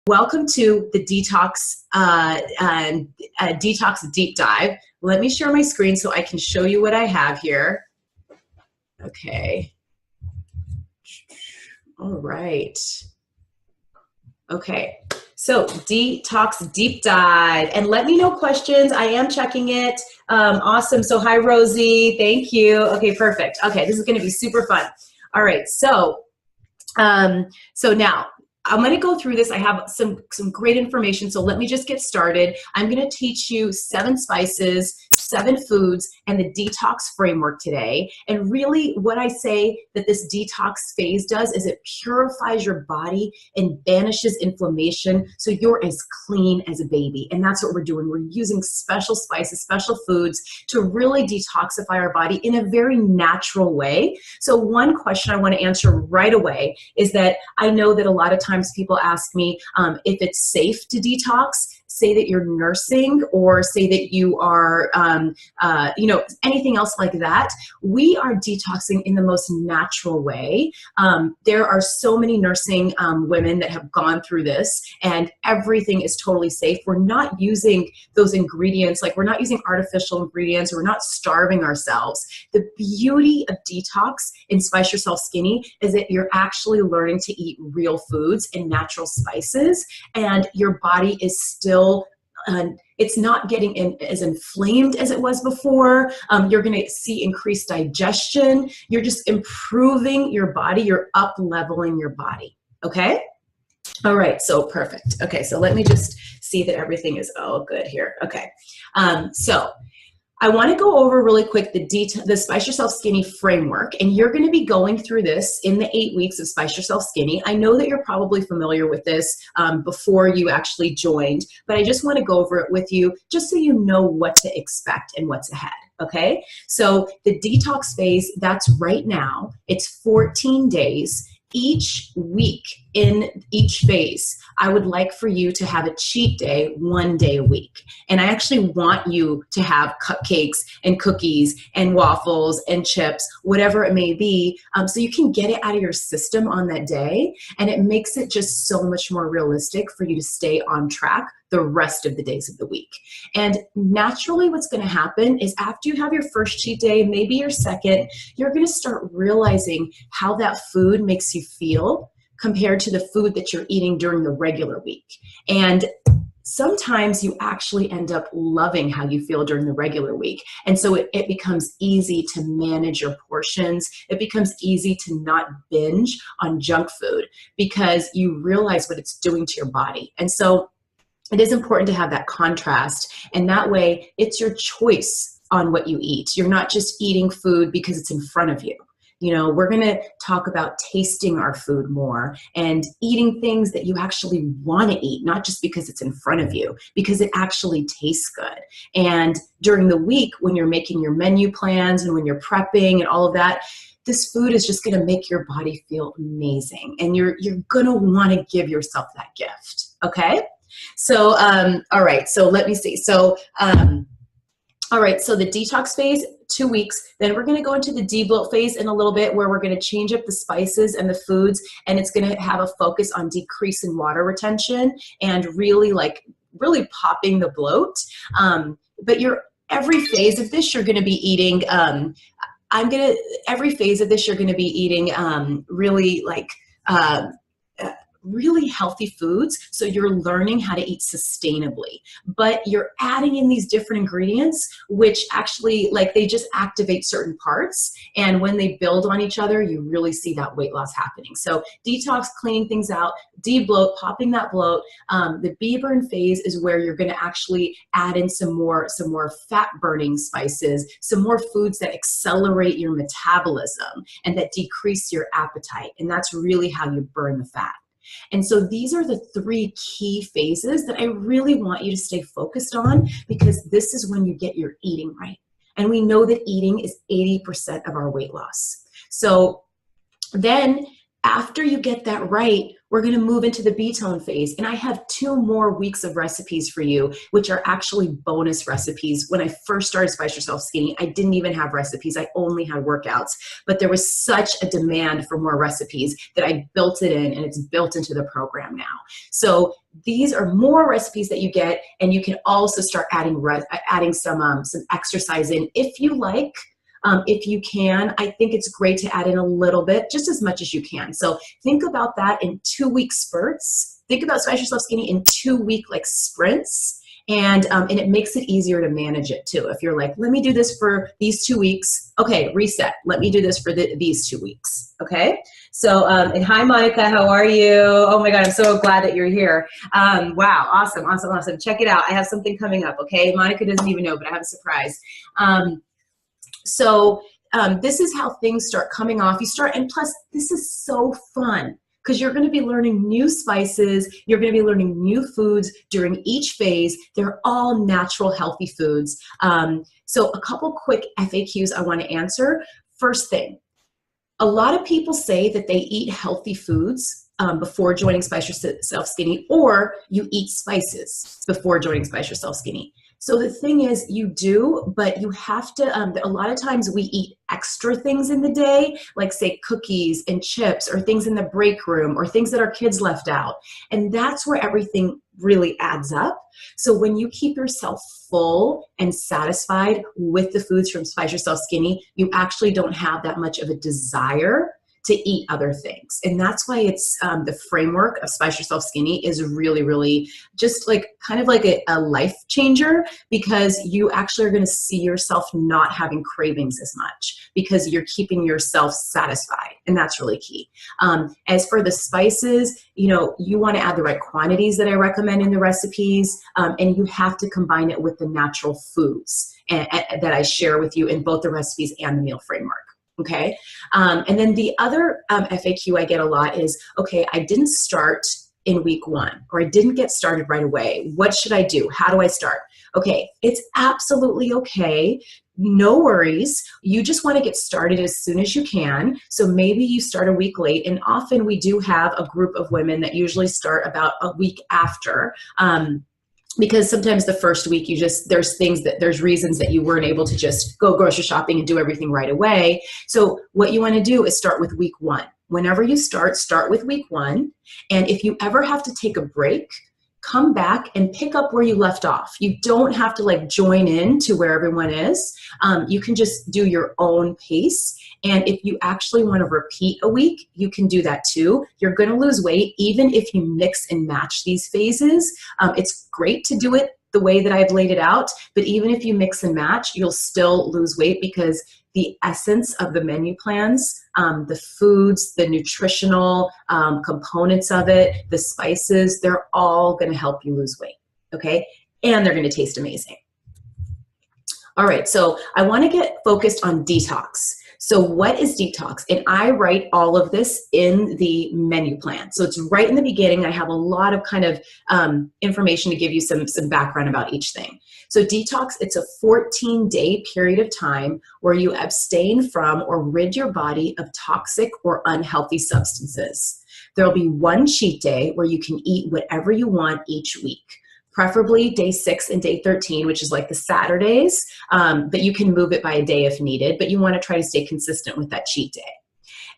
Welcome to the Detox Deep Dive. Let me share my screen so I can show you what I have here. Okay. All right. Okay. So Detox Deep Dive. And let me know questions. I am checking it. Awesome. So hi, Rosie. Thank you. Okay, perfect. Okay, this is going to be super fun. All right. So now, I'm going to go through this. I have some great information, so let me just get started. I'm going to teach you 7 spices, 7 foods, and the detox framework today. And really what I say that this detox phase does is it purifies your body and banishes inflammation so you're as clean as a baby. And that's what we're doing. We're using special spices, special foods to really detoxify our body in a very natural way. So one question I want to answer right away is that I know that a lot of times people ask me if it's safe to detox, say that you're nursing, or say that you are, anything else like that. We are detoxing in the most natural way. There are so many nursing women that have gone through this, and everything is totally safe. We're not using those ingredients, like we're not using artificial ingredients, or we're not starving ourselves. The beauty of detox in Spice Yourself Skinny is that you're actually learning to eat real foods and natural spices, and your body is still it's not getting as inflamed as it was before. You're going to see increased digestion. You're just improving your body. You're up-leveling your body. Okay? All right, so perfect. Okay, so let me just see that everything is all good here. Okay, so I want to go over really quick the Spice Yourself Skinny framework, and you're going to be going through this in the 8 weeks of Spice Yourself Skinny. I know that you're probably familiar with this before you actually joined, but I just want to go over it with you just so you know what to expect and what's ahead, okay? So the detox phase, that's right now. It's 14 days. Each week in each phase, I would like for you to have a cheat day 1 day a week. And I actually want you to have cupcakes and cookies and waffles and chips, whatever it may be, so you can get it out of your system on that day. And it makes it just so much more realistic for you to stay on track the rest of the days of the week. And naturally what's going to happen is after you have your first cheat day, maybe your second, you're going to start realizing how that food makes you feel compared to the food that you're eating during the regular week. And sometimes you actually end up loving how you feel during the regular week. And so it becomes easy to manage your portions. It becomes easy to not binge on junk food because you realize what it's doing to your body. And so it is important to have that contrast, and that way it's your choice on what you eat. You're not just eating food because it's in front of you. You know, we're going to talk about tasting our food more and eating things that you actually want to eat, not just because it's in front of you, because it actually tastes good. And during the week, when you're making your menu plans and when you're prepping and all of that, this food is just going to make your body feel amazing. And you're going to want to give yourself that gift. Okay? So, all right, so let me see. So, all right, so the detox phase, 2 weeks, then we're going to go into the debloat phase in a little bit, where we're going to change up the spices and the foods, and it's going to have a focus on decreasing water retention and really popping the bloat. But every phase of this, you're going to be eating, every phase of this, you're going to be eating really healthy foods, so you're learning how to eat sustainably, but you're adding in these different ingredients which actually they just activate certain parts, and when they build on each other you really see that weight loss happening. So detox, cleaning things out, debloat, popping that bloat. The bee burn phase is where you're going to actually add in some more fat burning spices, some more foods that accelerate your metabolism and that decrease your appetite, and that's really how you burn the fat. And so these are the 3 key phases that I really want you to stay focused on, because this is when you get your eating right. And we know that eating is 80% of our weight loss. So then After you get that right, we're going to move into the B-tone phase. And I have 2 more weeks of recipes for you, which are actually bonus recipes. When I first started Spice Yourself Skinny, I didn't even have recipes. I only had workouts. But there was such a demand for more recipes that I built it in, and it's built into the program now. So these are more recipes that you get, and you can also start adding some exercise in if you like. If you can, I think it's great to add in a little bit, just as much as you can. So think about that in 2-week spurts. Think about Spice Yourself Skinny in 2-week like sprints. And it makes it easier to manage it too. If you're like, let me do this for these 2 weeks. Okay, reset. Let me do this for these 2 weeks. Okay. So, and hi, Monica, how are you? Oh my God, I'm so glad that you're here. Wow, awesome, awesome, awesome. Check it out. I have something coming up. Okay. Monica doesn't even know, but I have a surprise. So this is how things start coming off. And plus this is so fun because you're going to be learning new spices. You're going to be learning new foods during each phase. They're all natural, healthy foods. So a couple quick FAQs I want to answer. First thing, a lot of people say that they eat healthy foods before joining Spice Yourself Skinny, or you eat spices before joining Spice Yourself Skinny. So the thing is, you do, but you have to, a lot of times we eat extra things in the day, like say cookies and chips or things in the break room or things that our kids left out. And that's where everything really adds up. So when you keep yourself full and satisfied with the foods from Spice Yourself Skinny, you actually don't have that much of a desire to eat other things. And that's why it's the framework of Spice Yourself Skinny is really, really just like kind of like a life changer, because you actually are going to see yourself not having cravings as much because you're keeping yourself satisfied. And that's really key. As for the spices, you know, you want to add the right quantities that I recommend in the recipes, and you have to combine it with the natural foods that I share with you in both the recipes and the meal framework. Okay. And then the other FAQ I get a lot is, okay, I didn't start in week 1, or I didn't get started right away. What should I do? How do I start? Okay. It's absolutely okay. No worries. You just want to get started as soon as you can. So maybe you start a week late, and often we do have a group of women that usually start about a week after. Because sometimes the first week there's reasons that you weren't able to just go grocery shopping and do everything right away. So what you want to do is start with week 1. Whenever you start with week 1. And if you ever have to take a break, come back and pick up where you left off. You don't have to like join in to where everyone is. You can just do your own pace. And if you actually want to repeat a week, you can do that too. You're going to lose weight even if you mix and match these phases. It's great to do it the way that I've laid it out, but even if you mix and match, you'll still lose weight because the essence of the menu plans, the foods, the nutritional components of it, the spices, they're all going to help you lose weight, okay? And they're going to taste amazing. All right, so I want to get focused on detox. So what is detox? And I write all of this in the menu plan. So it's right in the beginning. I have a lot of kind of information to give you some background about each thing. So detox, it's a 14-day period of time where you abstain from or rid your body of toxic or unhealthy substances. There'll be one cheat day where you can eat whatever you want each week. Preferably day 6 and day 13, which is like the Saturdays, but you can move it by a day if needed, but you want to try to stay consistent with that cheat day.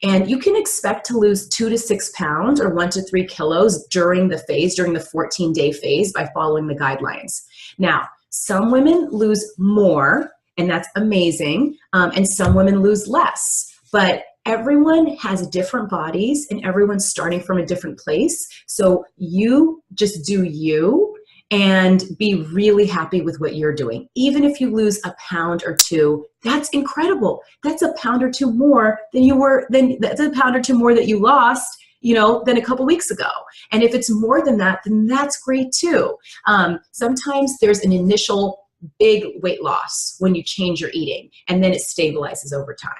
And you can expect to lose 2 to 6 pounds or 1 to 3 kilos during the phase, during the 14-day phase by following the guidelines. Now, some women lose more, and that's amazing, and some women lose less, but everyone has different bodies and everyone's starting from a different place. So you just do you, and be really happy with what you're doing. Even if you lose a pound or 2, that's incredible. That's a pound or 2 more that's a pound or 2 more that you lost, than a couple weeks ago. And if it's more than that, then that's great too. Sometimes there's an initial big weight loss when you change your eating, and then it stabilizes over time.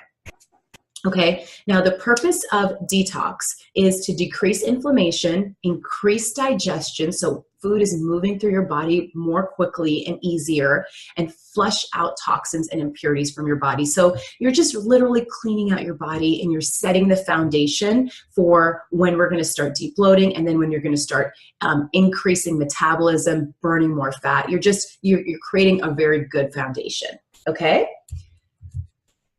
Okay, now the purpose of detox is to decrease inflammation, increase digestion, so food is moving through your body more quickly and easier, and flush out toxins and impurities from your body. So you're just literally cleaning out your body, and you're setting the foundation for when we're going to start deep bloating, and then when you're going to start increasing metabolism, burning more fat. You're creating a very good foundation. Okay.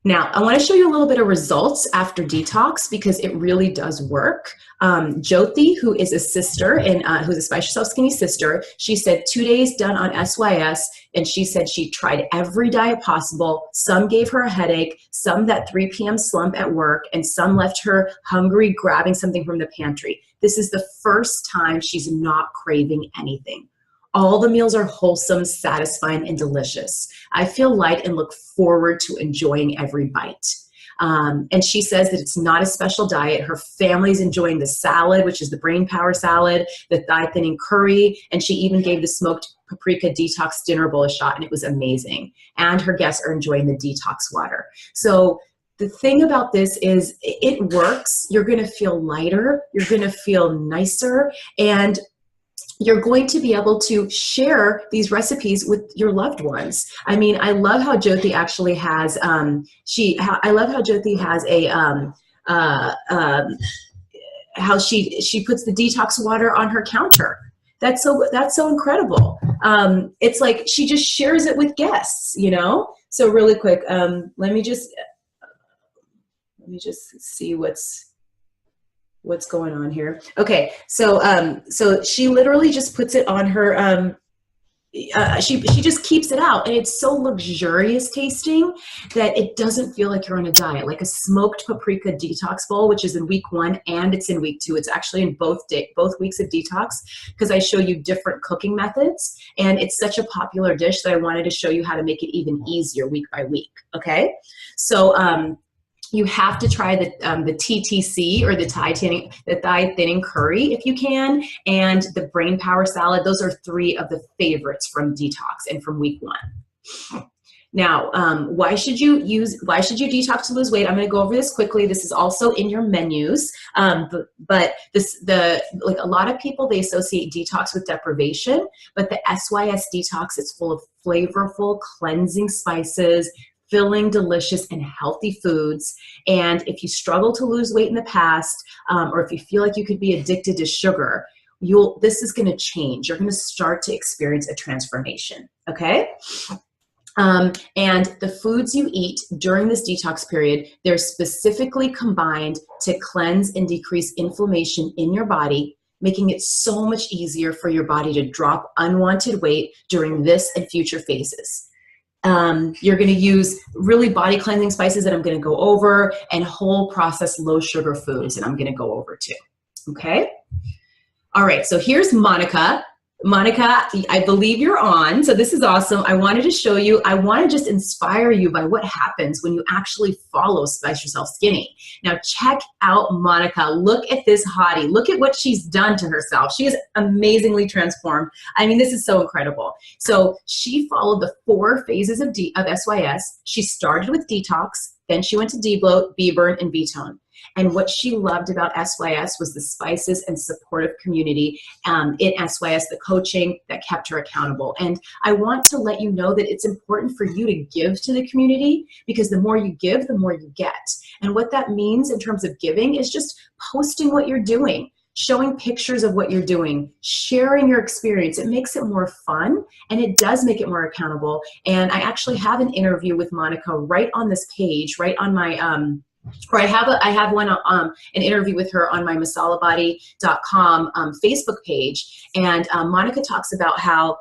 Now, I want to show you a little bit of results after detox because it really does work. Jyoti, who is a sister and who's a Spice Yourself Skinny sister, she said 2 days done on SYS, and she said she tried every diet possible. Some gave her a headache, some that 3 p.m. slump at work, and some left her hungry, grabbing something from the pantry. This is the first time she's not craving anything. All the meals are wholesome, satisfying, and delicious. I feel light and look forward to enjoying every bite. And she says that it's not a special diet. Her family's enjoying the salad, which is the brain power salad, the thigh thinning curry, and she even gave the smoked paprika detox dinner bowl a shot, and it was amazing. And her guests are enjoying the detox water. So the thing about this is it works. You're going to feel lighter. You're going to feel nicer. And you're going to be able to share these recipes with your loved ones. I mean, I love how Jyoti actually has, I love how Jyoti has how she puts the detox water on her counter. That's so incredible. It's like she just shares it with guests, you know? So really quick, let me just see what's going on here. Okay, so she literally just puts it on her, she just keeps it out, and it's so luxurious tasting that it doesn't feel like you're on a diet. Like a smoked paprika detox bowl, which is in week 1 and it's in week 2. It's actually in both weeks of detox because I show you different cooking methods, and it's such a popular dish that I wanted to show you how to make it even easier week by week. Okay, so you have to try the TTC, or the thigh thinning curry if you can, and the brain power salad. Those are 3 of the favorites from detox and from week 1. Now, why should you detox to lose weight? I'm going to go over this quickly. This is also in your menus, but like a lot of people, they associate detox with deprivation, but the SYS detox is full of flavorful, cleansing spices, filling, delicious, and healthy foods. And if you struggle to lose weight in the past, or if you feel like you could be addicted to sugar, this is going to change. You're going to start to experience a transformation. Okay. And the foods you eat during this detox period, they're specifically combined to cleanse and decrease inflammation in your body, making it so much easier for your body to drop unwanted weight during this and future phases. You're going to use really body cleansing spices that I'm going to go over, and whole processed low sugar foods that I'm going to go over too. Okay. All right. So here's Monica. Monica, I believe you're on. So this is awesome. I wanted to show you, I want to just inspire you by what happens when you actually follow Spice Yourself Skinny. Now check out Monica. Look at this hottie. Look at what she's done to herself. She is amazingly transformed. I mean, this is so incredible. So she followed the 4 phases of SYS. She started with detox, then she went to debloat, B-burn, and B-tone. And what she loved about SYS was the spices and supportive community in SYS, the coaching that kept her accountable. And I want to let you know that it's important for you to give to the community, because the more you give, the more you get. And what that means in terms of giving is just posting what you're doing, showing pictures of what you're doing, sharing your experience. It makes it more fun, and it does make it more accountable. And I actually have an interview with Monica right on this page, right on my or I have one an interview with her on my masalabody.com Facebook page, and Monica talks about how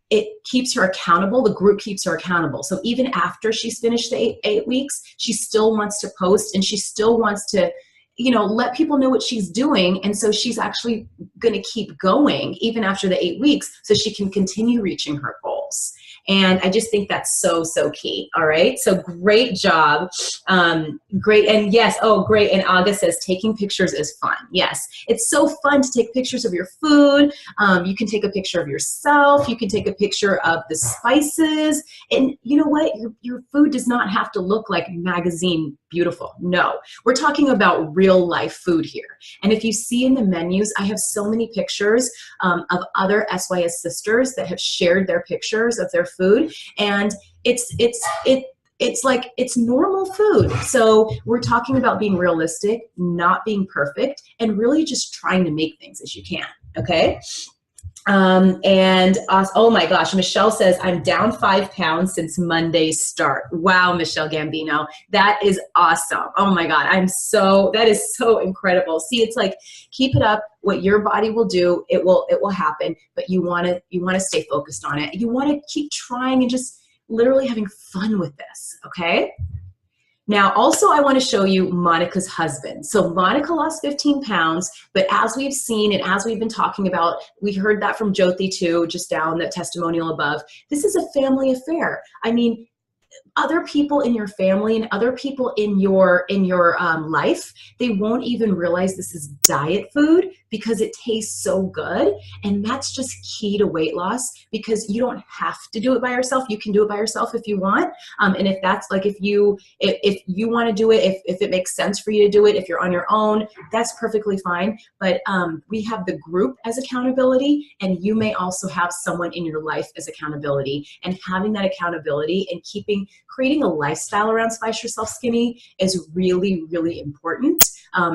it keeps her accountable. The group keeps her accountable. So even after she's finished the 8 weeks, she still wants to post, and she still wants to, you know, let people know what she's doing. And so she's actually going to keep going even after the 8 weeks, so she can continue reaching her goals. And I just think that's so, so key. All right. So great job. Great. And yes. Oh, great. And August says taking pictures is fun. Yes. It's so fun to take pictures of your food. You can take a picture of yourself. You can take a picture of the spices. And you know what? Your food does not have to look like magazine beautiful. No, we're talking about real life food here. And if you see in the menus, I have so many pictures of other SYS sisters that have shared their pictures of their food, and it's like, it's normal food. So we're talking about being realistic, not being perfect, and really just trying to make things as you can, okay? Oh my gosh, Michelle says, I'm down 5 pounds since Monday's start. Wow, Michelle Gambino, that is awesome. Oh my God, that is so incredible. See, it's like, keep it up. What your body will do, it will happen, but you want to stay focused on it. You want to keep trying and just literally having fun with this, okay? Now, also, I want to show you Monica's husband. So Monica lost 15 pounds, but as we've seen and as we've been talking about, we heard that from Jyoti too, just down the testimonial above. This is a family affair. I mean, other people in your family and other people in your life, they won't even realize this is diet food because it tastes so good. And that's just key to weight loss, because you don't have to do it by yourself. You can do it by yourself if you want. And if that's like, if you want to do it, if it makes sense for you to do it, if you're on your own, that's perfectly fine. But we have the group as accountability, and you may also have someone in your life as accountability. And having that accountability and creating a lifestyle around Spice Yourself Skinny is really, really important,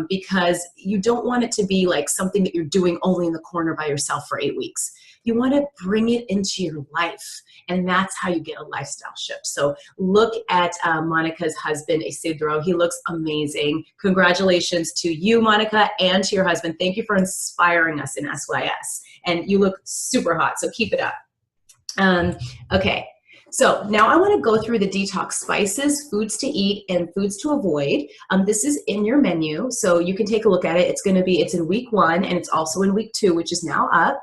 because you don't want it to be like something that you're doing only in the corner by yourself for 8 weeks. You want to bring it into your life, and that's how you get a lifestyle shift. So look at Monica's husband, Isidro. He looks amazing. Congratulations to you, Monica, and to your husband. Thank you for inspiring us in SYS. And you look super hot, so keep it up. Okay. So now I want to go through the detox spices, foods to eat, and foods to avoid. This is in your menu, so you can take a look at it. It's in week 1, and it's also in week 2, which is now up.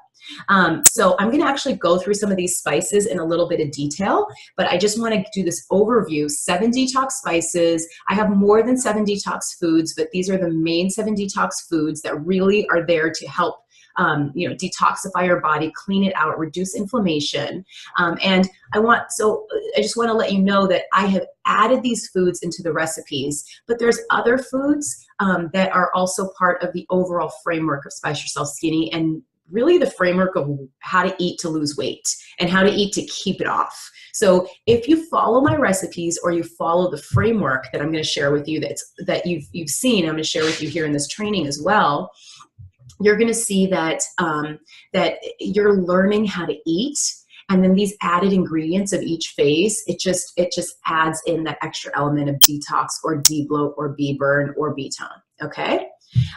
So I'm going to actually go through some of these spices in a little bit of detail, but I just want to do this overview. 7 detox spices. I have more than 7 detox foods, but these are the main 7 detox foods that really are there to help detoxify your body, clean it out, reduce inflammation. And I just want to let you know that I have added these foods into the recipes, but there's other foods that are also part of the overall framework of Spice Yourself Skinny, and really the framework of how to eat to lose weight and how to eat to keep it off. So if you follow my recipes, or you follow the framework that I'm going to share with you that you've seen, I'm going to share with you here in this training as well, you're going to see that that you're learning how to eat, and then these added ingredients of each phase, it just adds in that extra element of detox or de-bloat or B-burn or B-tone. Okay.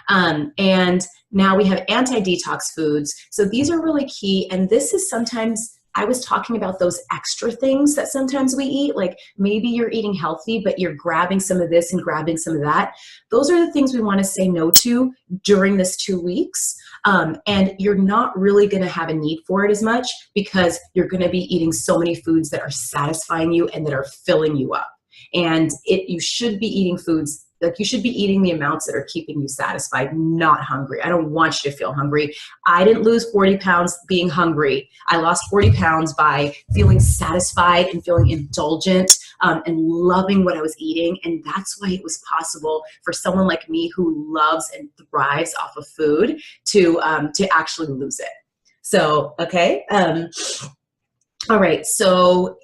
And now we have anti-detox foods. So these are really key. And this is sometimes, I was talking about those extra things that sometimes we eat, like maybe you're eating healthy, but you're grabbing some of this and grabbing some of that. Those are the things we want to say no to during this 2 weeks. And you're not really going to have a need for it as much, because you're going to be eating so many foods that are satisfying you and that are filling you up. And you should be eating foods, like you should be eating the amounts that are keeping you satisfied, not hungry. I don't want you to feel hungry. I didn't lose 40 pounds being hungry. I lost 40 pounds by feeling satisfied and feeling indulgent and loving what I was eating. And that's why it was possible for someone like me who loves and thrives off of food to actually lose it. So, okay. All right, so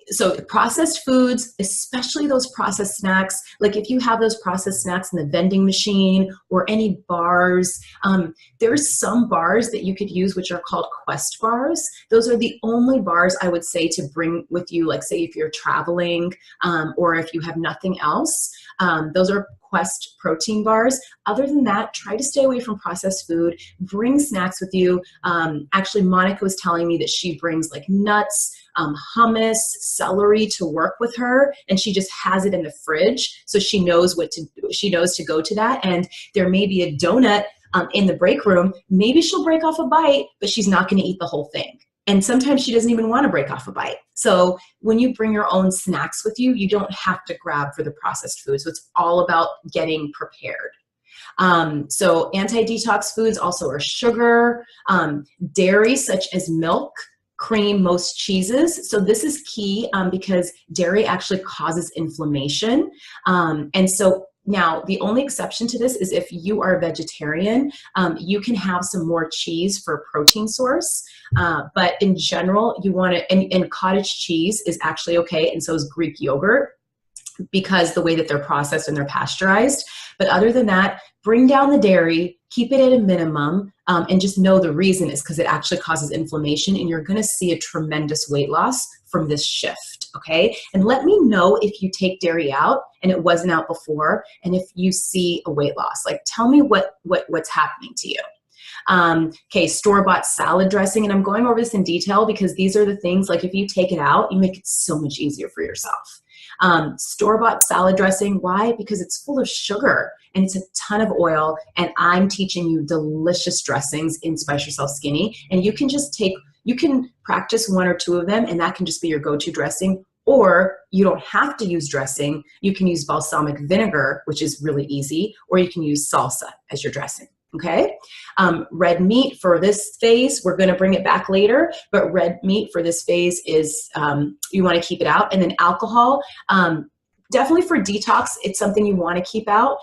processed foods, especially those processed snacks, like if you have those processed snacks in the vending machine or any bars, there's some bars that you could use which are called Quest bars. Those are the only bars I would say to bring with you, like say if you're traveling or if you have nothing else. Those are Quest protein bars. Other than that, try to stay away from processed food. Bring snacks with you. Actually, Monica was telling me that she brings like nuts, hummus, celery to work with her, and she just has it in the fridge, so she knows what to do. She knows to go to that. And there may be a donut in the break room. Maybe she'll break off a bite, but she's not going to eat the whole thing. And sometimes she doesn't even want to break off a bite. So when you bring your own snacks with you, you don't have to grab for the processed food. So it's all about getting prepared. So anti-detox foods also are sugar, dairy such as milk, cream, most cheeses. So this is key because dairy actually causes inflammation. And so Now, the only exception to this is if you are a vegetarian, you can have some more cheese for a protein source. But in general, you want to, and cottage cheese is actually okay, and so is Greek yogurt, because the way that they're processed and they're pasteurized. But other than that, bring down the dairy, keep it at a minimum, and just know the reason is because it actually causes inflammation, and you're going to see a tremendous weight loss from this shift, okay? And let me know if you take dairy out and it wasn't out before, and if you see a weight loss. Like, tell me what's happening to you. Okay, store-bought salad dressing, and I'm going over this in detail because these are the things, like if you take it out, you make it so much easier for yourself. Store-bought salad dressing, why? Because it's full of sugar and it's a ton of oil, and I'm teaching you delicious dressings in Spice Yourself Skinny, and you can just you can practice 1 or 2 of them, and that can just be your go-to dressing. Or you don't have to use dressing. You can use balsamic vinegar, which is really easy, or you can use salsa as your dressing. Okay, red meat for this phase, we're going to bring it back later, but red meat for this phase is, you want to keep it out. And then alcohol, definitely for detox, it's something you want to keep out.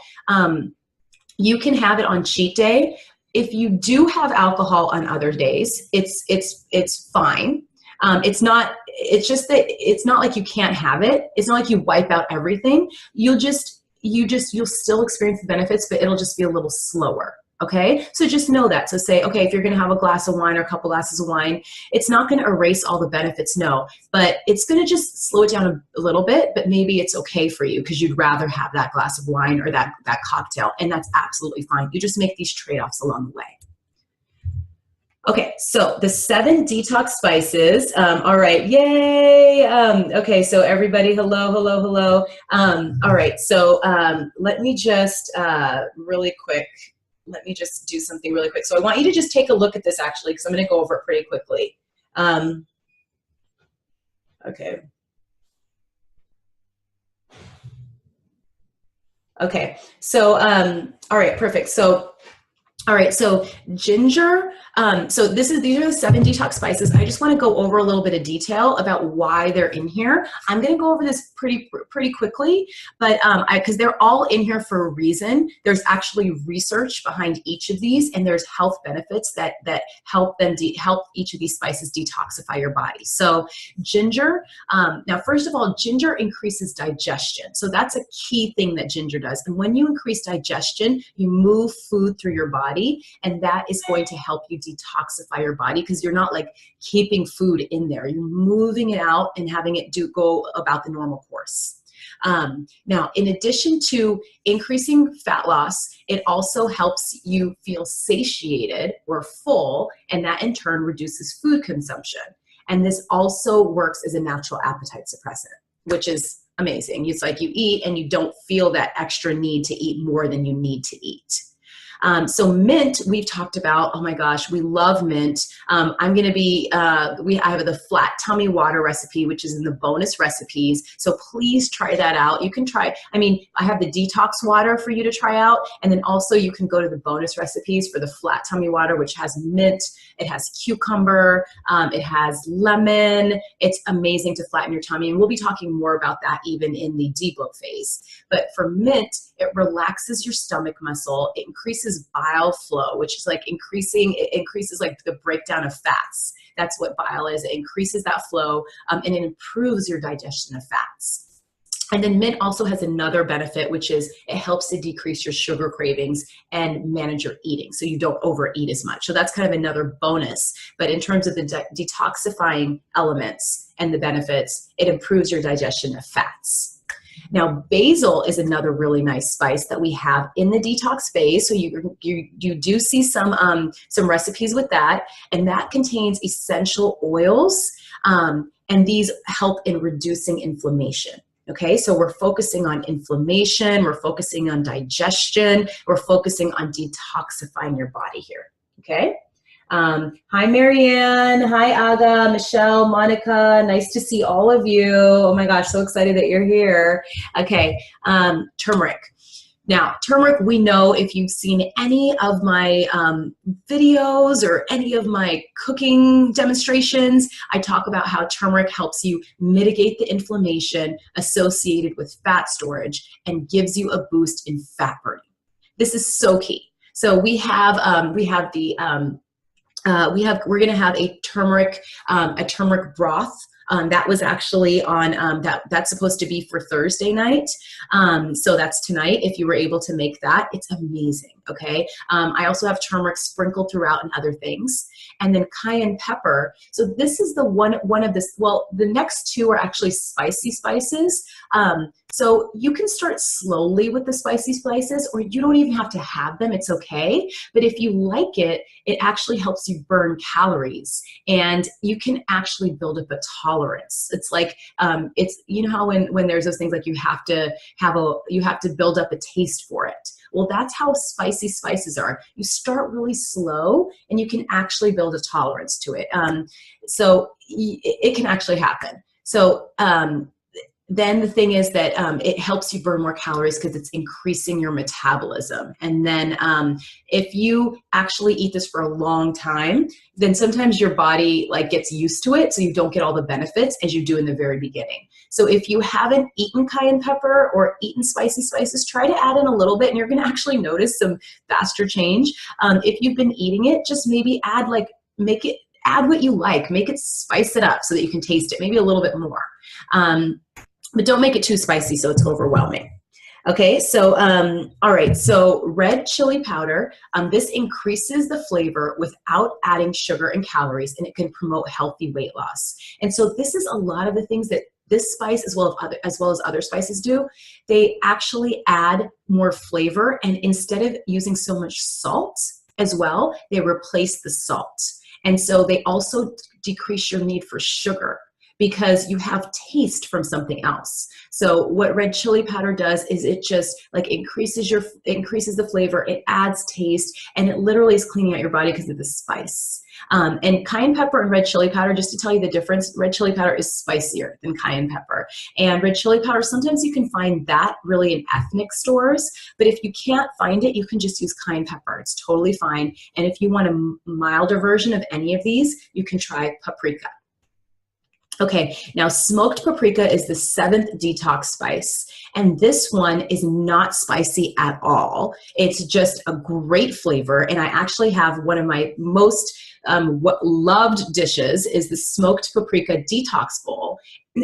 You can have it on cheat day. If you do have alcohol on other days, it's fine. It's just that it's not like you can't have it. It's not like you wipe out everything. You'll still experience the benefits, but it'll just be a little slower. Okay, so just know that. So say, okay, if you're going to have a glass of wine or a couple glasses of wine, it's not going to erase all the benefits, no, but it's going to just slow it down a little bit, but maybe it's okay for you because you'd rather have that glass of wine or that cocktail, and that's absolutely fine. You just make these trade-offs along the way. Okay, so the 7 detox spices. All right, yay. Okay, so everybody, hello. All right, so let me just really quick. Let me just do something really quick. So I want you to just take a look at this actually, because I'm going to go over it pretty quickly. Okay. Okay. So, all right, perfect. So, all right, so ginger, so these are the 7 detox spices. I just want to go over a little bit of detail about why they're in here. I'm going to go over this pretty quickly, but because they're all in here for a reason. There's actually research behind each of these, and there's health benefits that help each of these spices detoxify your body. So ginger, now first of all, ginger increases digestion. So that's a key thing that ginger does. And when you increase digestion, you move food through your body, and that is going to help you detoxify your body because you're not like keeping food in there. You're moving it out and having it go about the normal course. Now, in addition to increasing fat loss, it also helps you feel satiated or full, and that in turn reduces food consumption. And this also works as a natural appetite suppressant, which is amazing. It's like you eat and you don't feel that extra need to eat more than you need to eat. So mint, we've talked about, oh my gosh, we love mint. I have the flat tummy water recipe, which is in the bonus recipes. So please try that out. You can try, I have the detox water for you to try out. And then also you can go to the bonus recipes for the flat tummy water, which has mint, it has cucumber, it has lemon. It's amazing to flatten your tummy. And we'll be talking more about that even in the debloat phase. But for mint, it relaxes your stomach muscle. It increases bile flow, which is like it increases like the breakdown of fats. That's what bile is. It increases that flow, and it improves your digestion of fats. And then mint also has another benefit, which is it helps to decrease your sugar cravings and manage your eating, so you don't overeat as much. So that's kind of another bonus. But in terms of the detoxifying elements and the benefits, it improves your digestion of fats. Now, basil is another really nice spice that we have in the detox phase. So you do see some recipes with that, and that contains essential oils, and these help in reducing inflammation. Okay, so we're focusing on inflammation, we're focusing on digestion, we're focusing on detoxifying your body here. Okay. Hi, Marianne. Hi, Aga, Michelle, Monica. Nice to see all of you. Oh my gosh, so excited that you're here. Okay, turmeric. Now, turmeric, we know if you've seen any of my videos or any of my cooking demonstrations, I talk about how turmeric helps you mitigate the inflammation associated with fat storage and gives you a boost in fat burning. This is so key. So we're going to have a turmeric broth. That was actually on, that's supposed to be for Thursday night. So that's tonight. If you were able to make that, it's amazing. Okay. I also have turmeric sprinkled throughout and other things. And then cayenne pepper. So this is the one of this, well, the next two are actually spicy spices. So you can start slowly with the spicy spices, or you don't even have to have them. It's okay. But if you like it, it actually helps you burn calories, and you can actually build up a tolerance. It's like, it's, you know how when there's those things like you have to build up a taste for it. Well, that's how spicy spices are. You start really slow and you can actually build a tolerance to it. So it can actually happen. So, then the thing is that it helps you burn more calories because it's increasing your metabolism. And then if you actually eat this for a long time, then sometimes your body like gets used to it, so you don't get all the benefits as you do in the very beginning. So if you haven't eaten cayenne pepper or eaten spicy spices, try to add in a little bit, and you're going to actually notice some faster change. If you've been eating it, just maybe add add what you like, make it, spice it up so that you can taste it, maybe a little bit more. But don't make it too spicy so it's overwhelming. Okay, so, all right, so red chili powder, this increases the flavor without adding sugar and calories, and it can promote healthy weight loss. And so this is a lot of the things that this spice, as well as other spices do. They actually add more flavor, and instead of using so much salt as well, they replace the salt. And so they also decrease your need for sugar, because you have taste from something else. So what red chili powder does is it just like increases the flavor, it adds taste, and it literally is cleaning out your body because of the spice. And cayenne pepper and red chili powder, just to tell you the difference, red chili powder is spicier than cayenne pepper. And red chili powder, sometimes you can find that really in ethnic stores, but if you can't find it, you can just use cayenne pepper. It's totally fine. And if you want a milder version of any of these, you can try paprika. Okay, now smoked paprika is the 7th detox spice, and this one is not spicy at all. It's just a great flavor, and I actually have one of my most loved dishes is the smoked paprika detox bowl.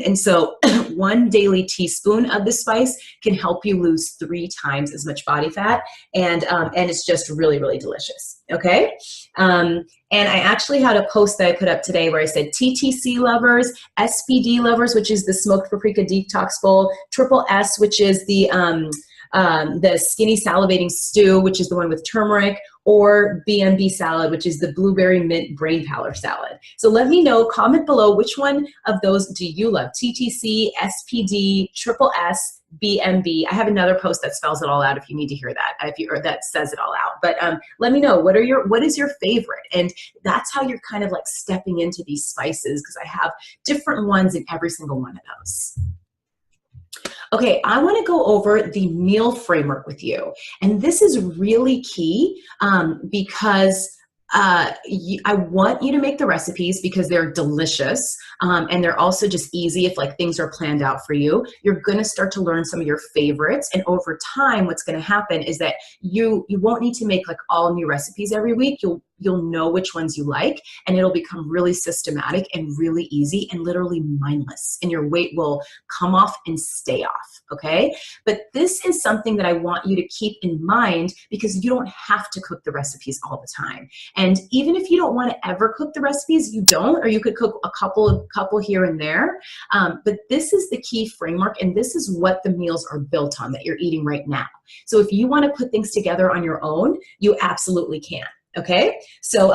And so 1 daily teaspoon of this spice can help you lose 3 times as much body fat, and it's just really, really delicious. Okay, and I actually had a post that I put up today where I said TTC lovers, SPD lovers, which is the smoked paprika detox bowl, triple S, which is the skinny salivating stew, which is the one with turmeric, or BMB salad, which is the blueberry mint brain power salad. So let me know, comment below, which one of those do you love? TTC, SPD, triple S, BMB. I have another post that spells it all out if you need to hear that, or that says it all out. But let me know, what is your favorite? And that's how you're kind of like stepping into these spices, because I have different ones in every single one of those. Okay, I want to go over the meal framework with you. And this is really key because I want you to make the recipes because they're delicious, and they're also just easy if like things are planned out for you. You're going to start to learn some of your favorites, and over time what's going to happen is that you won't need to make like all new recipes every week. You'll know which ones you like, and it'll become really systematic and really easy and literally mindless, and your weight will come off and stay off, okay? But this is something that I want you to keep in mind, because you don't have to cook the recipes all the time. And even if you don't want to ever cook the recipes, you don't, or you could cook a couple here and there. But this is the key framework, and this is what the meals are built on that you're eating right now. So if you want to put things together on your own, you absolutely can. Okay, so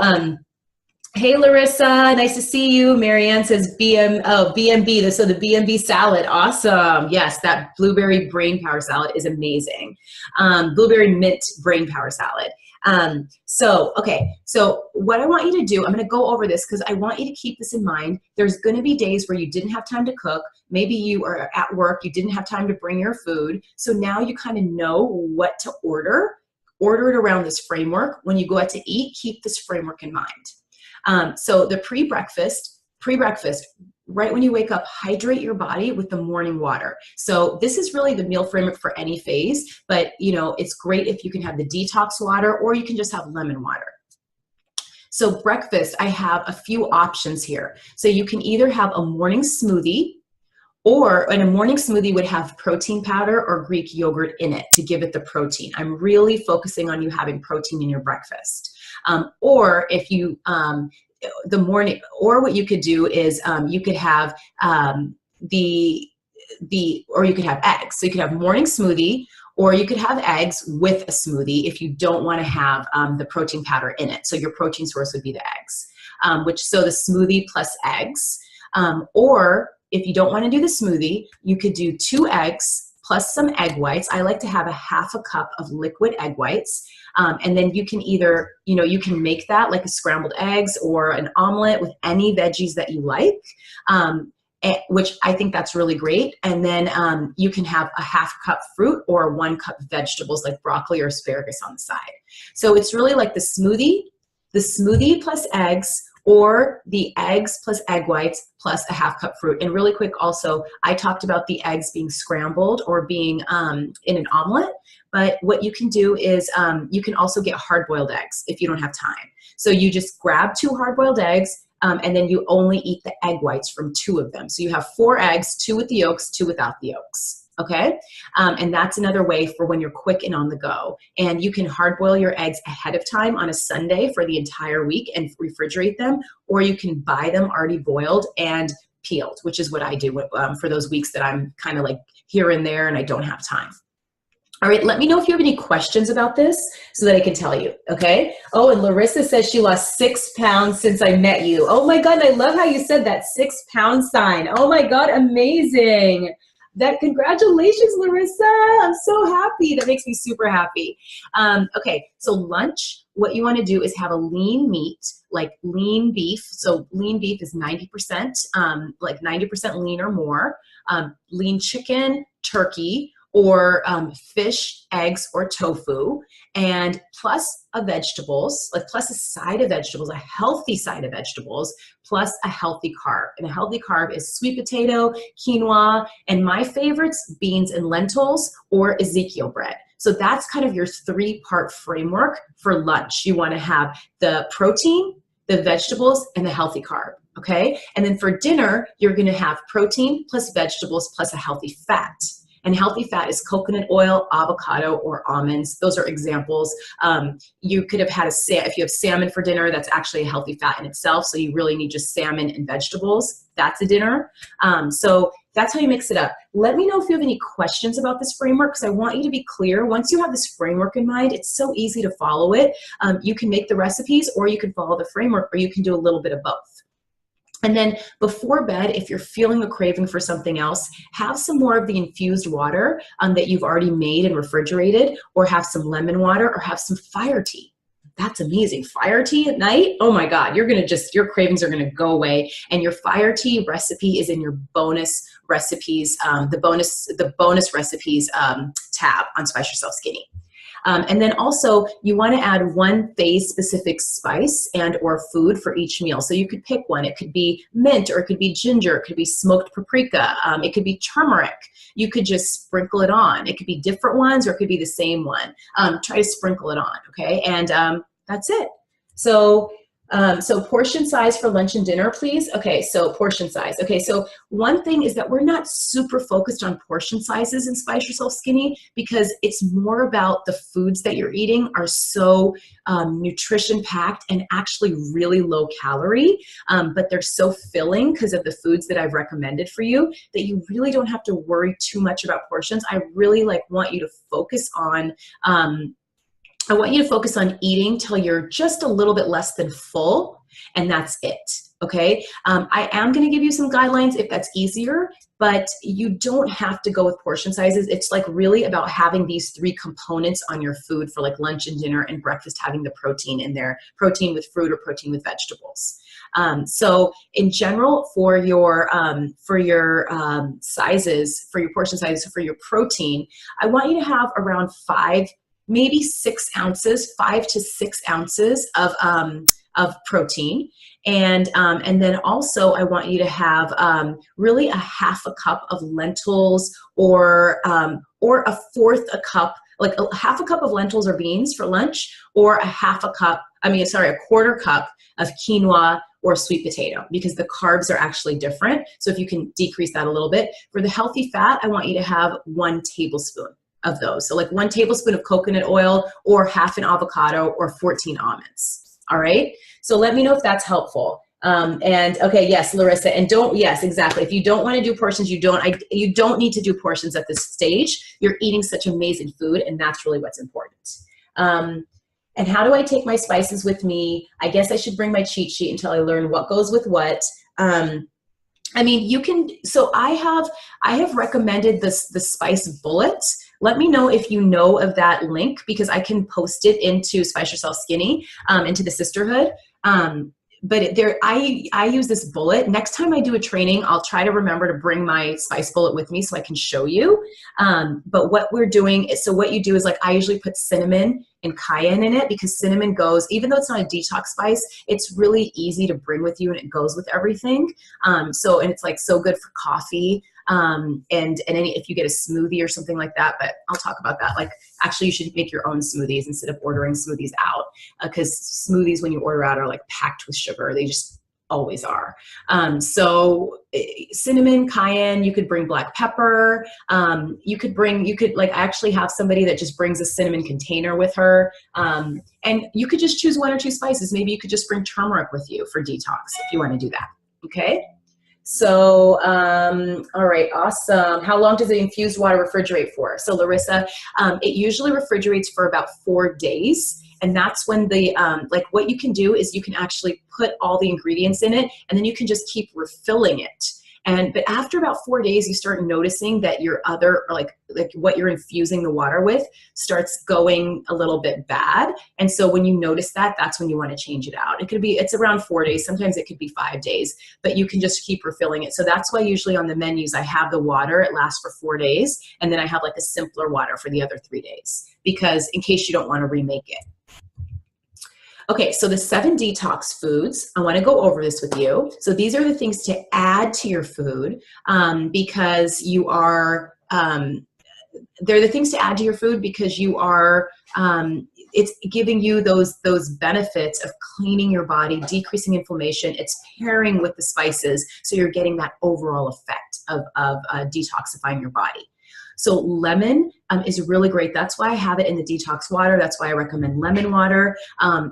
hey Larissa, nice to see you. Marianne says BMB, so the BMB salad, awesome. Yes, that blueberry brain power salad is amazing. Blueberry mint brain power salad. Okay, so what I want you to do, I'm going to go over this because I want you to keep this in mind. There's going to be days where you didn't have time to cook. Maybe you are at work, you didn't have time to bring your food. So now you kind of know what to order. Order it around this framework. When you go out to eat, keep this framework in mind. So the pre-breakfast, right when you wake up, hydrate your body with the morning water. So this is really the meal framework for any phase, but you know, it's great if you can have the detox water or you can just have lemon water. So breakfast, I have a few options here. So you can either have a morning smoothie, and a morning smoothie would have protein powder or Greek yogurt in it to give it the protein. I'm really focusing on you having protein in your breakfast. Or if you, or what you could do is you could have or you could have eggs. So you could have morning smoothie, or you could have eggs with a smoothie if you don't want to have the protein powder in it. So your protein source would be the eggs, so the smoothie plus eggs. Or if you don't want to do the smoothie, you could do 2 eggs plus some egg whites. I like to have a half a cup of liquid egg whites. And then you can either, you can make that like a scrambled eggs or an omelet with any veggies that you like, which I think that's really great. And then you can have a half cup fruit or 1 cup vegetables like broccoli or asparagus on the side. So it's really like the smoothie plus eggs, or the eggs plus egg whites plus a half cup fruit. And really quick also, I talked about the eggs being scrambled or being in an omelet, but what you can do is you can also get hard-boiled eggs if you don't have time. So you just grab 2 hard-boiled eggs, and then you only eat the egg whites from 2 of them. So you have 4 eggs, 2 with the yolks, 2 without the yolks. Okay, and that's another way for when you're quick and on the go. And you can hard boil your eggs ahead of time on a Sunday for the entire week and refrigerate them, or you can buy them already boiled and peeled, which is what I do for those weeks that I'm kind of like here and there and I don't have time. All right, let me know if you have any questions about this so that I can tell you, okay? Oh, and Larissa says she lost 6 pounds since I met you. Oh my God, I love how you said that 6 pound sign. Oh my God, amazing. Congratulations, Larissa. I'm so happy. That makes me super happy. Okay, so lunch, what you want to do is have a lean meat, like lean beef. So lean beef is 90%, like 90% lean or more. Lean chicken, turkey, or fish, eggs, or tofu, and plus vegetables, like plus a side of vegetables, a healthy side of vegetables, plus a healthy carb. And a healthy carb is sweet potato, quinoa, and my favorites, beans and lentils, or Ezekiel bread. So that's kind of your 3-part framework for lunch. You want to have the protein, the vegetables, and the healthy carb. Okay? And then for dinner, you're going to have protein plus vegetables plus a healthy fat. And healthy fat is coconut oil, avocado, or almonds. Those are examples. You could have had if you have salmon for dinner, that's actually a healthy fat in itself. So you really need just salmon and vegetables. That's a dinner. So that's how you mix it up. Let me know if you have any questions about this framework, because I want you to be clear. Once you have this framework in mind, it's so easy to follow it. You can make the recipes, or you can follow the framework, or you can do a little bit of both. And then before bed, if you're feeling a craving for something else, have some more of the infused water that you've already made and refrigerated, or have some lemon water, or have some fire tea. That's amazing. Fire tea at night? Oh my God, your cravings are gonna go away. And your fire tea recipe is in your bonus recipes, the bonus recipes tab on Spice Yourself Skinny. And then also you want to add 1 phase specific spice and or food for each meal. So you could pick one. It could be mint, or it could be ginger, it could be smoked paprika, it could be turmeric. You could just sprinkle it on. It could be different ones, or it could be the same one. Try to sprinkle it on, okay? And that's it. So portion size for lunch and dinner, please. Okay, so portion size. Okay, so one thing is that we're not super focused on portion sizes in Spice Yourself Skinny, because it's more about the foods that you're eating are so nutrition packed and actually really low calorie, but they're so filling because of the foods that I've recommended for you, that you really don't have to worry too much about portions. I really want you to focus on eating till you're just a little bit less than full, and that's it. Okay. I am going to give you some guidelines if that's easier, but you don't have to go with portion sizes. It's like really about having these 3 components on your food for like lunch and dinner and breakfast, having the protein in there, protein with fruit or protein with vegetables. So in general, for your sizes, for your portion sizes, for your protein, I want you to have around 5, maybe 6 ounces, 5 to 6 ounces of protein. And then also I want you to have really a half a cup of lentils or a fourth a cup, like a half a cup of lentils or beans for lunch, or a quarter cup of quinoa or sweet potato, because the carbs are actually different. So if you can decrease that a little bit. For the healthy fat, I want you to have 1 tablespoon of those. So like 1 tablespoon of coconut oil or half an avocado or 14 almonds. All right. So let me know if that's helpful. And okay, yes, Larissa, and yes, exactly. If you don't want to do portions, you don't need to do portions at this stage. You're eating such amazing food, and that's really what's important. And how do I take my spices with me? I guess I should bring my cheat sheet until I learn what goes with what. I mean, you can, so I have recommended the spice bullet. Let me know if you know of that link, because I can post it into Spice Yourself Skinny, into the sisterhood. But I use this bullet. Next time I do a training, I'll try to remember to bring my spice bullet with me so I can show you. But what we're doing is, so what you do is, like, I usually put cinnamon and cayenne in it, because cinnamon goes, even though it's not a detox spice, it's really easy to bring with you and it goes with everything. And it's like so good for coffee. And if you get a smoothie or something like that, but I'll talk about that. Like, actually you should make your own smoothies instead of ordering smoothies out, because smoothies when you order out are like packed with sugar. They just always are. So cinnamon, cayenne, you could bring black pepper. I actually have somebody that just brings a cinnamon container with her. And you could just choose 1 or 2 spices. Maybe you could just bring turmeric with you for detox if you want to do that. Okay. So, all right, awesome. How long does the infused water refrigerate for? So Larissa, it usually refrigerates for about 4 days. And that's when what you can do is you can actually put all the ingredients in it, and then you can just keep refilling it. But after about 4 days, you start noticing that your other, like what you're infusing the water with, starts going a little bit bad. And so when you notice that, that's when you want to change it out. It's around 4 days. Sometimes it could be 5 days, but you can just keep refilling it. So that's why usually on the menus, I have the water, it lasts for 4 days. And then I have like a simpler water for the other 3 days, because in case you don't want to remake it. Okay, so the 7 detox foods, I want to go over this with you. So these are the things to add to your food, because you are, they're the things to add to your food because you are, it's giving you those benefits of cleaning your body, decreasing inflammation. It's pairing with the spices, so you're getting that overall effect of detoxifying your body. So lemon is really great. That's why I have it in the detox water. That's why I recommend lemon water.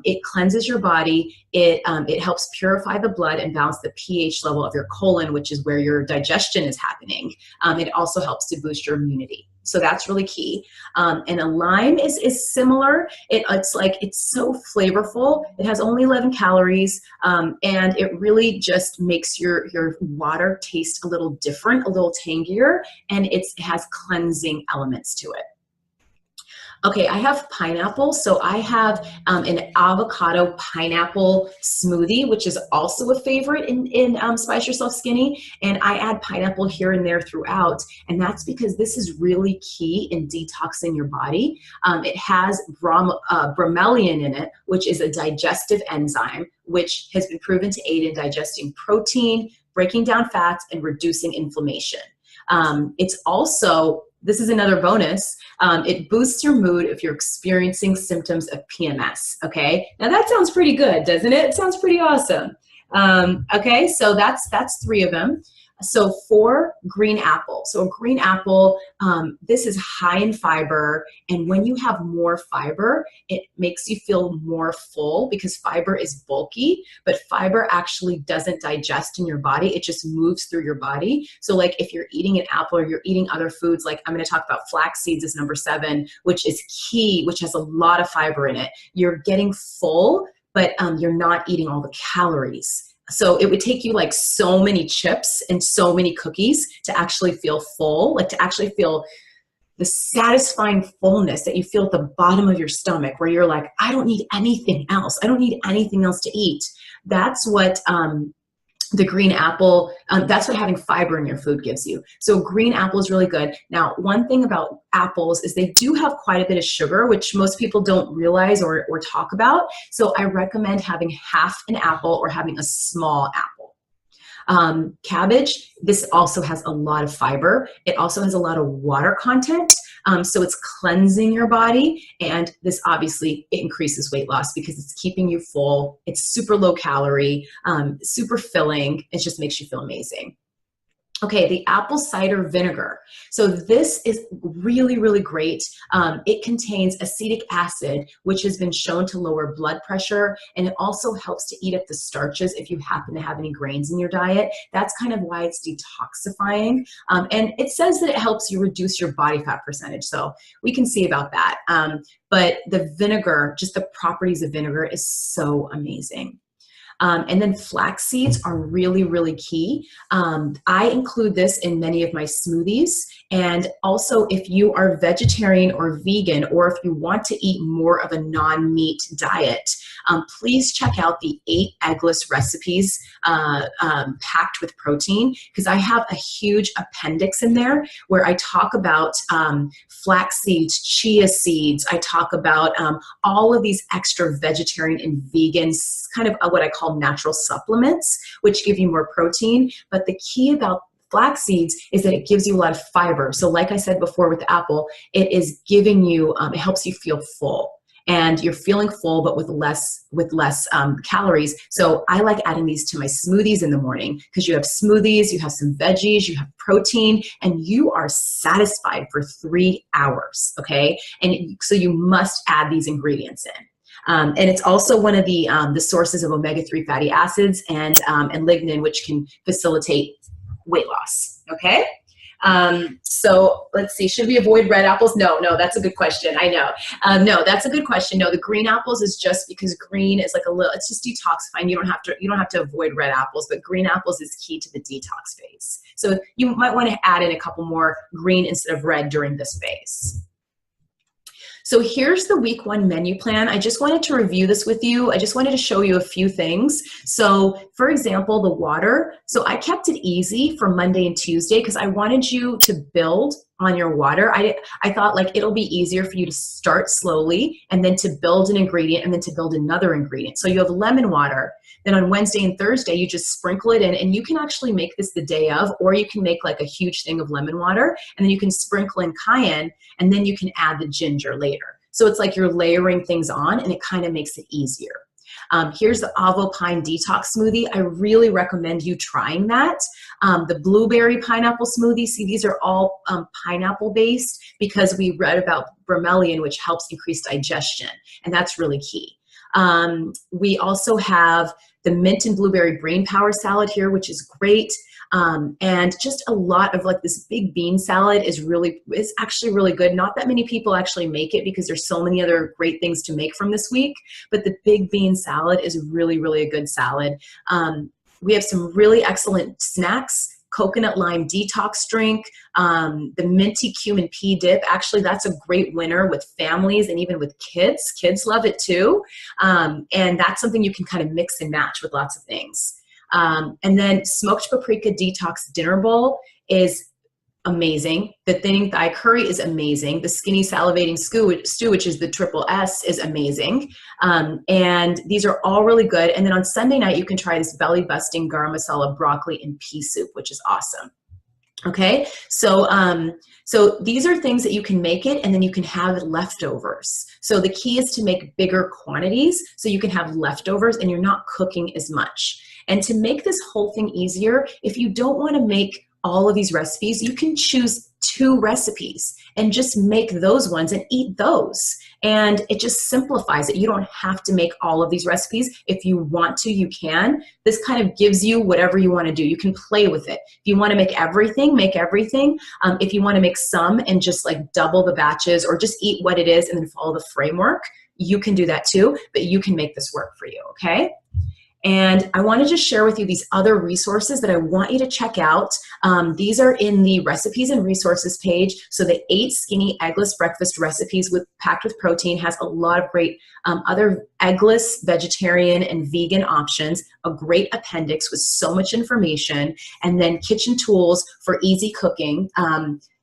It cleanses your body. It helps purify the blood and balance the pH level of your colon, which is where your digestion is happening. It also helps to boost your immunity. So that's really key. And a lime is similar. It's so flavorful. It has only 11 calories, and it really just makes your water taste a little different, a little tangier, and it has cleansing elements to it. Okay, I have pineapple. So I have an avocado pineapple smoothie, which is also a favorite in Spice Yourself Skinny. And I add pineapple here and there throughout. And that's because this is really key in detoxing your body. It has bromelain in it, which is a digestive enzyme, which has been proven to aid in digesting protein, breaking down fats, and reducing inflammation. It's also, this is another bonus, it boosts your mood if you're experiencing symptoms of PMS, okay? Now that sounds pretty good, doesn't it? It sounds pretty awesome. Okay, so that's 3 of them. So 4 green apple. So a green apple, this is high in fiber, and when you have more fiber, it makes you feel more full because fiber is bulky, but fiber actually doesn't digest in your body. It just moves through your body. So like if you're eating an apple or you're eating other foods, like I'm going to talk about flax seeds as number 7, which is key, which has a lot of fiber in it. You're getting full, but you're not eating all the calories. So it would take you like so many chips and so many cookies to actually feel full, like to actually feel the satisfying fullness that you feel at the bottom of your stomach, where you're like, I don't need anything else. I don't need anything else to eat. That's what the green apple, that's what having fiber in your food gives you. So green apple is really good. Now, one thing about apples is they do have quite a bit of sugar, which most people don't realize or talk about. So I recommend having half an apple or having a small apple. Cabbage, this also has a lot of fiber. It also has a lot of water content. So it's cleansing your body, and this obviously increases weight loss because it's keeping you full. It's super low calorie, super filling. It just makes you feel amazing. Okay, the apple cider vinegar. So this is really, really great. It contains acetic acid, which has been shown to lower blood pressure, and it also helps to eat up the starches if you happen to have any grains in your diet. That's kind of why it's detoxifying. And it says that it helps you reduce your body fat percentage, so we can see about that. But the vinegar, just the properties of vinegar is so amazing. And then flax seeds are really, really key. I include this in many of my smoothies. And also, if you are vegetarian or vegan, or if you want to eat more of a non-meat diet, please check out the 8 eggless recipes packed with protein, because I have a huge appendix in there where I talk about flax seeds, chia seeds. I talk about all of these extra vegetarian and vegan, kind of what I call natural supplements, which give you more protein. But the key about flax seeds is that it gives you a lot of fiber. So like I said before with the apple, it is giving you, it helps you feel full. And you're feeling full, but with less calories. So I like adding these to my smoothies in the morning, because you have smoothies, you have some veggies, you have protein, and you are satisfied for 3 hours, okay? And so you must add these ingredients in. And it's also one of the sources of omega-3 fatty acids and lignin, which can facilitate weight loss, okay? So let's see, should we avoid red apples? No, that's a good question. I know. No, that's a good question. No, the green apples is just because green is like it's just detoxifying. You don't have to avoid red apples, but green apples is key to the detox phase. So you might want to add in a couple more green instead of red during this phase. So here's the week 1 menu plan. I just wanted to review this with you. I just wanted to show you a few things. So for example, the water. So I kept it easy for Monday and Tuesday because I wanted you to build on your water. I thought like it'll be easier for you to start slowly and then to build an ingredient and then to build another ingredient. So you have lemon water. Then on Wednesday and Thursday, you just sprinkle it in, and you can actually make this the day of, or you can make like a huge thing of lemon water, and then you can sprinkle in cayenne, and then you can add the ginger later. So it's like you're layering things on, and it kind of makes it easier. Here's the Avo Pine Detox Smoothie. I really recommend you trying that. The Blueberry Pineapple Smoothie, see, these are all pineapple based because we read about bromelain, which helps increase digestion, and that's really key. We also have the mint and blueberry brain power salad here, which is great. And just a lot of like this big bean salad is actually really good. Not that many people actually make it because there's so many other great things to make from this week, but the big bean salad is really, really a good salad. We have some really excellent snacks. Coconut lime detox drink, the minty cumin pea dip. Actually, that's a great winner with families and even with kids. Kids love it too. And that's something you can kind of mix and match with lots of things. And then smoked paprika detox dinner bowl is amazing. The thinning thigh curry is amazing. The skinny salivating stew, which is the triple S, is amazing. And these are all really good. And then on Sunday night, you can try this belly busting garam masala broccoli and pea soup, which is awesome. Okay, so so these are things that you can make it, and then you can have leftovers. So the key is to make bigger quantities so you can have leftovers and you're not cooking as much. And to make this whole thing easier, if you don't want to make all of these recipes, you can choose 2 recipes and just make those ones and eat those. And it just simplifies it. You don't have to make all of these recipes. If you want to, you can. This kind of gives you whatever you want to do. You can play with it. If you want to make everything, make everything. If you want to make some and just like double the batches or just eat what it is and then follow the framework, you can do that too, but you can make this work for you, okay? And I want to just share with you these other resources that I want you to check out. These are in the recipes and resources page. So the 8 skinny eggless breakfast recipes packed with protein has a lot of great other eggless, vegetarian, and vegan options, a great appendix with so much information, and then kitchen tools for easy cooking.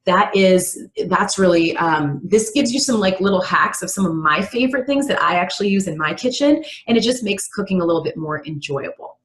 That's really, this gives you some like little hacks of some of my favorite things that I actually use in my kitchen, and it just makes cooking a little bit more enjoyable.